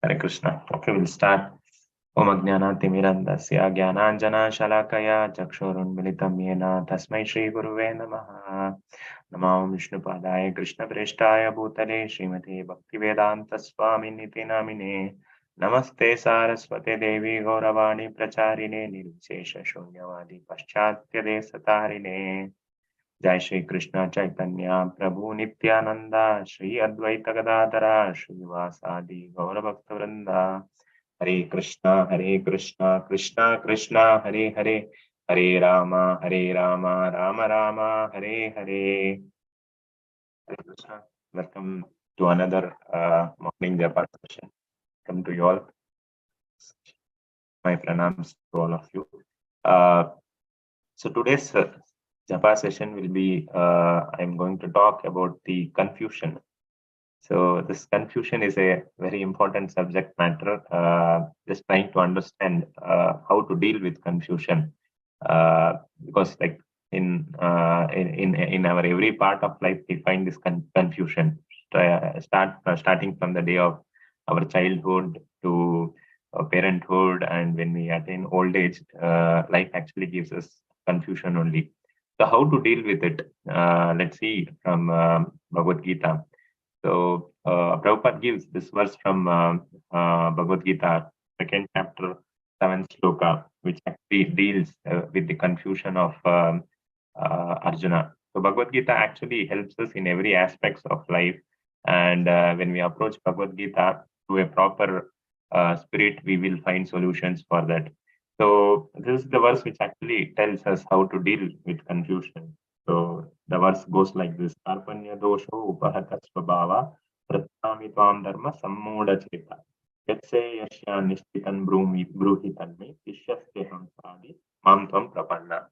Hare Krishna. Okay, we'll start. Om Ajnanatimirandasya Jnananjana Shalakaya Chakshurunmilitam Yena Tasmai Shri Guruve Namaha. Namo Vishnupadaya Krishna Preshtaya Bhutale Srimate Bhaktivedanta Swami Niti Namine. Namaste Saraswate Devi Gauravani Pracharine Nirvishesha Shunyavadi Paschatya Desatarine. Jai Shri Krishna Chaitanya Prabhu Nityananda Shri Advaita Gadadhara Srivasadi Gaura Bhakta Vrinda. Hare Krishna Krishna Krishna Hare Hare Hare Rama Rama Rama Hare Hare. Hare Krishna. Welcome to another morning Japa session. Welcome to you all. My pranams to all of you. So today's Japa session will be, I'm going to talk about the confusion. So this confusion is a very important subject matter, just trying to understand how to deal with confusion. Because like in our every part of life, we find this confusion, starting from the day of our childhood to parenthood, and when we attain old age, life actually gives us confusion only. So how to deal with it? Let's see from Bhagavad Gita. So Prabhupada gives this verse from Bhagavad Gita, second chapter, 7th sloka, which actually deals with the confusion of Arjuna. So Bhagavad Gita actually helps us in every aspects of life, and when we approach Bhagavad Gita through a proper spirit, we will find solutions for that. So this is the verse which actually tells us how to deal with confusion. So the verse goes like this: Arpanya dosho upahata svabhava pratami tvam dharma sammoda cheta yatse yashya nishtitan bruhi tanme tishyaste hamsadi mam tvam prapanna.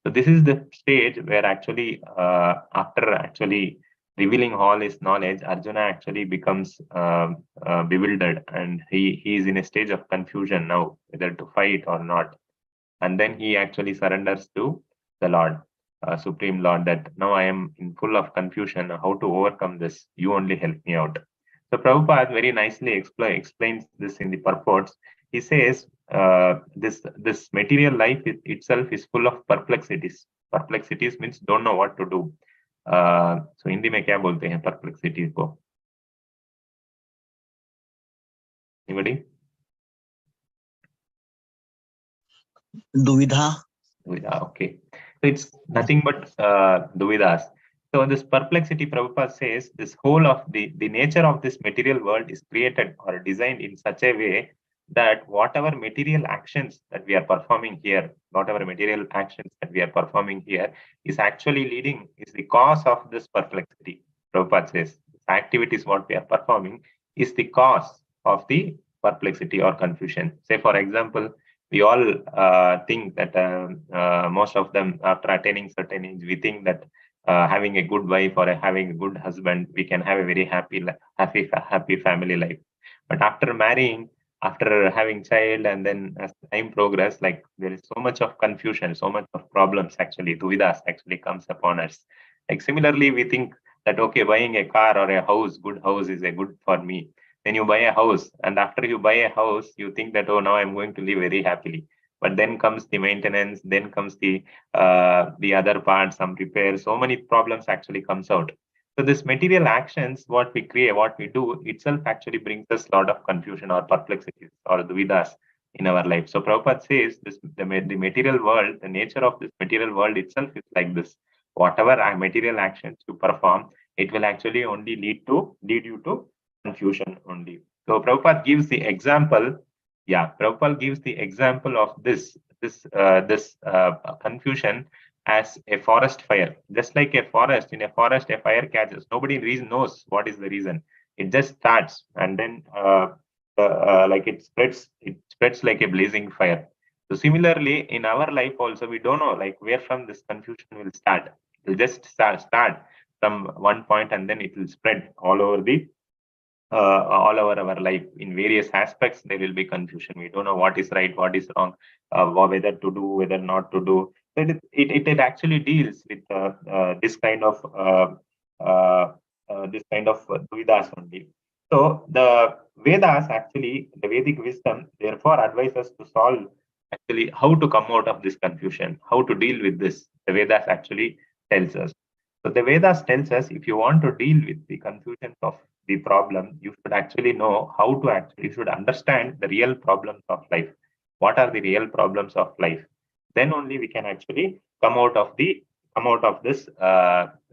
So this is the stage where actually after actually revealing all his knowledge, Arjuna actually becomes bewildered, and he is in a stage of confusion now, whether to fight or not. And then he actually surrenders to the Lord, Supreme Lord, that now I am in full of confusion. How to overcome this? You only help me out. So Prabhupada very nicely explains this in the purports. He says this material life itself is full of perplexities. Perplexities means don't know what to do. So Hindi में क्या बोलते हैं perplexity को? Anybody? Duvidha. Duvidha, okay. So it's nothing but duvidas. So this perplexity, Prabhupada says, this whole of the nature of this material world is created or designed in such a way that whatever material actions that we are performing here, whatever material actions that we are performing here is actually is the cause of this perplexity. Prabhupada says, activities what we are performing is the cause of the perplexity or confusion. Say, for example, we all think that most of them, after attaining certain age, we think that having a good wife or having a good husband, we can have a very happy family life. But after marrying, after having child, and then as time progress, like there is so much of confusion, so much of problems actually, duvidas actually comes upon us. Like similarly, we think that okay, buying a car or a house, good house is a good for me. Then you buy a house, and after you buy a house, you think that, oh, now I'm going to live very happily. But then comes the maintenance, then comes the other part, some repairs, so many problems actually comes out. So this material actions, what we create, what we do itself actually brings us a lot of confusion or perplexities or duvidas in our life. So Prabhupada says the material world, the nature of this material world itself is like this. Whatever material actions you perform, it will actually only lead you to confusion only. So Prabhupada gives the example. Yeah, Prabhupada gives the example of this confusion as a forest fire. Just like a forest, in a forest, a fire catches. Nobody knows what is the reason. It just starts, and then like it spreads like a blazing fire. So similarly, in our life also, we don't know like where from this confusion will start. It will just start from one point, and then it will spread all over our life. In various aspects there will be confusion. We don't know what is right, what is wrong, whether to do, whether not to do. It actually deals with this kind of this kind of duvidas only. So the Vedas actually, the Vedic wisdom, therefore advise us to solve actually how to come out of this confusion, how to deal with this. The Vedas actually tells us. So the Vedas tells us if you want to deal with the confusions of the problem, you should actually know how to actually, you should understand the real problems of life. What are the real problems of life? Then only we can actually come out of this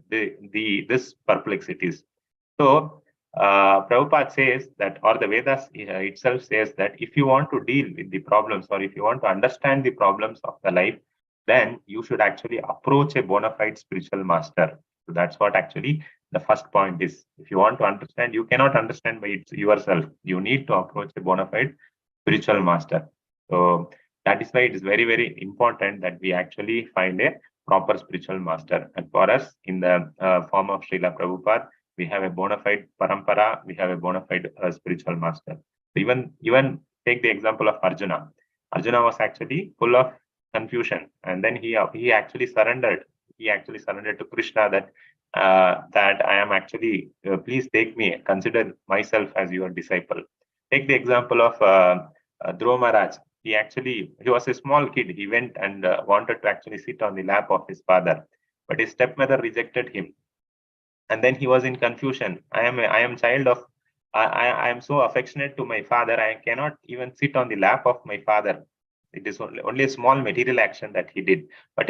this perplexities. So Prabhupada says that, or the Vedas itself says that if you want to deal with the problems, or if you want to understand the problems of the life, then you should actually approach a bona fide spiritual master. So that's what actually the first point is. If you want to understand, you cannot understand by yourself. You need to approach a bona fide spiritual master. So that is why it is very, very important that we actually find a proper spiritual master. And for us, in the form of Srila Prabhupada, we have a bona fide parampara, we have a bona fide spiritual master. So even take the example of Arjuna. Arjuna was actually full of confusion, and then he actually surrendered. He actually surrendered to Krishna that that I am actually, please take me, consider myself as your disciple. Take the example of Dhruva Maharaj. He was a small kid. He went and wanted to actually sit on the lap of his father, but his stepmother rejected him. And then he was in confusion. I am child of, I am so affectionate to my father. I cannot even sit on the lap of my father. It is only a small material action that he did. But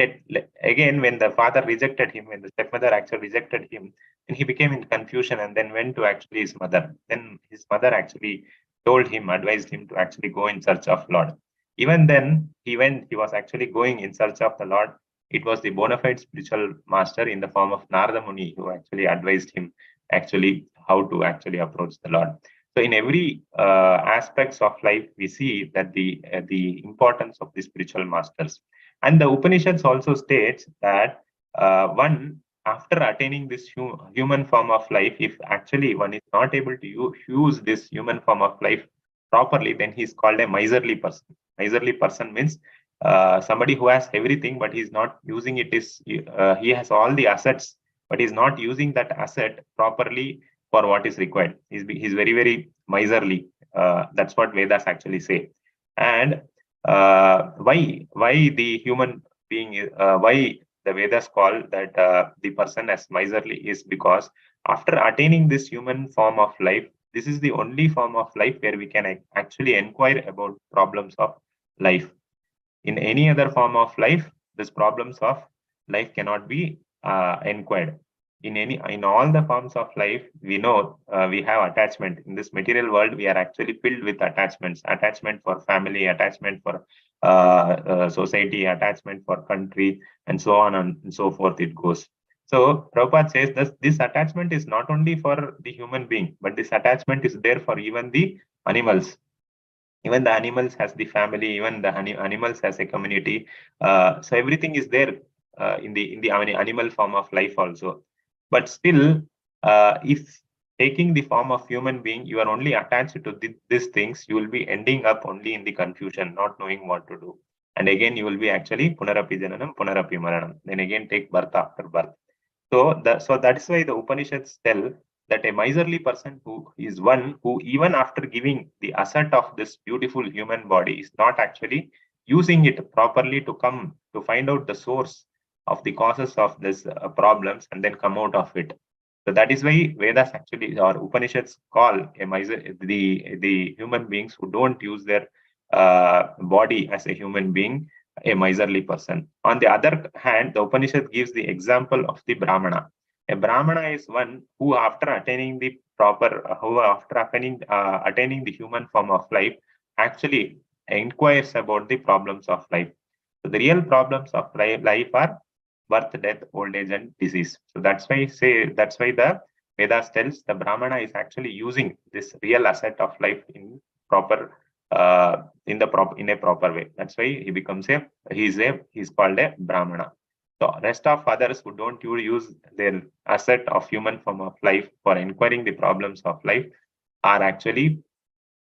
again, when the father rejected him, when the stepmother actually rejected him, and he became in confusion and then went to actually his mother. Then his mother actually told him, advised him to actually go in search of Lord. Even then, he was actually going in search of the Lord. It was the bona fide spiritual master in the form of Narada Muni who actually advised him actually how to actually approach the Lord. So in every aspects of life, we see that the importance of the spiritual masters. And the Upanishads also states that one, after attaining this human form of life, if actually one is not able to use this human form of life properly, then he is called a miserly person. Miserly person means somebody who has everything, but he's not using it. He has all the assets, but he's not using that asset properly for what is required. He's very, very miserly. That's what Vedas actually say. And why the human being, why the Vedas call that the person as miserly is because after attaining this human form of life, this is the only form of life where we can actually inquire about problems of life. In any other form of life, these problems of life cannot be inquired. In all the forms of life, we know we have attachment. In this material world, we are actually filled with attachments. Attachment for family, attachment for society, attachment for country, and so on and so forth it goes. So Prabhupada says that this attachment is not only for the human being, but this attachment is there for even the animals. Even the animals has the family, even the animals has a community. So everything is there in the animal form of life also. But still, if taking the form of human being, you are only attached to these things, you will be ending up only in the confusion, not knowing what to do. And again, you will be actually punarapi jananam, punarapi maranam. Then again take birth after birth. So that is why the Upanishads tell that a miserly person who is one who, even after giving the asset of this beautiful human body, is not actually using it properly to come to find out the source of the causes of this problems and then come out of it. So that is why Vedas actually, or Upanishads, call the human beings who don't use their body as a human being a miserly person. On the other hand, the Upanishad gives the example of the Brahmana. A Brahmana is one who, after attaining the attaining the human form of life, actually inquires about the problems of life. So the real problems of life are birth, death, old age, and disease. So that's why the Vedas tells the Brahmana is actually using this real asset of life in proper in a proper way. That's why he's called a Brahmana. So rest of others who don't use their asset of human form of life for inquiring the problems of life are actually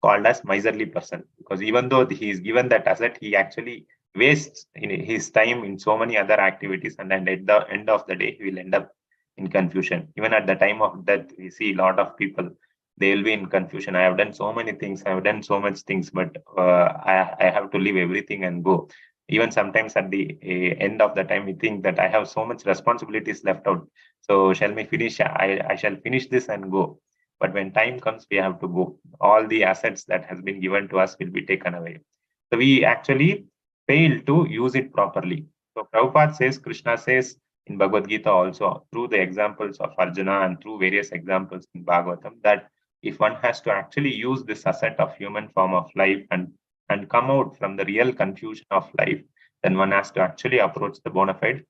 called as miserly person, because even though he is given that asset, he actually wastes his time in so many other activities, and then at the end of the day, he will end up in confusion. Even at the time of death, we see a lot of people, they will be in confusion. I have done so many things, I have done so much things, but I have to leave everything and go. Even sometimes at the end of the time, we think that I have so much responsibilities left out. So shall we finish? I shall finish this and go. But when time comes, we have to go. All the assets that has been given to us will be taken away. So we actually fail to use it properly. So Prabhupada says, Krishna says in Bhagavad Gita also, through the examples of Arjuna and through various examples in Bhagavatam, that if one has to actually use this asset of human form of life and come out from the real confusion of life, then one has to actually approach the bona fide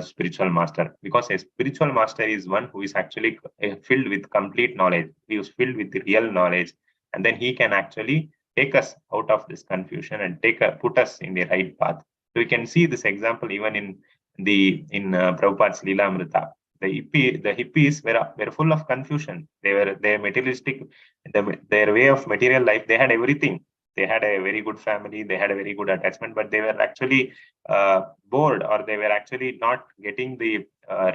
spiritual master, because a spiritual master is one who is actually filled with complete knowledge. He is filled with real knowledge, and then he can actually take us out of this confusion and put us in the right path. So we can see this example even in Prabhupada's Leela Amrita. The hippies were full of confusion. They materialistic, their way of material life. They had everything. They had a very good family. They had a very good attachment, but they were actually bored, or they were actually not getting the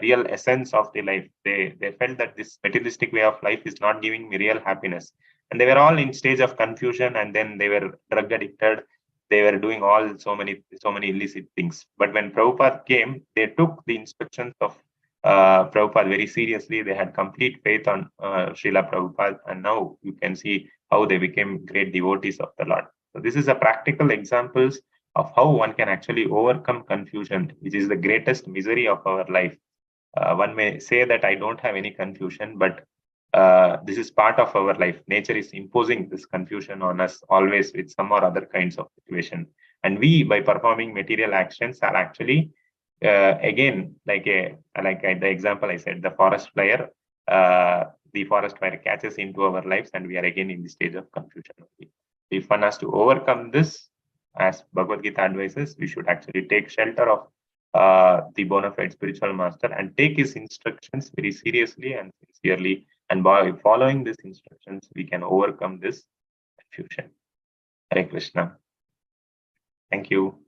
real essence of the life. They felt that this materialistic way of life is not giving me real happiness, and they were all in stage of confusion. And then they were drug addicted. They were doing so many illicit things. But when Prabhupada came, they took the instructions of Prabhupada very seriously. They had complete faith on Srila Prabhupada, and now you can see how they became great devotees of the Lord. So this is a practical examples of how one can actually overcome confusion, which is the greatest misery of our life. One may say that I don't have any confusion, but this is part of our life. Nature is imposing this confusion on us always with some or other kinds of situation. And we, by performing material actions, are actually again, the example I said, the forest fire. The forest fire catches into our lives, and we are again in the stage of confusion. If one has to overcome this, as Bhagavad Gita advises, we should actually take shelter of the bona fide spiritual master and take his instructions very seriously and sincerely. And by following these instructions, we can overcome this confusion. Hare Krishna. Thank you.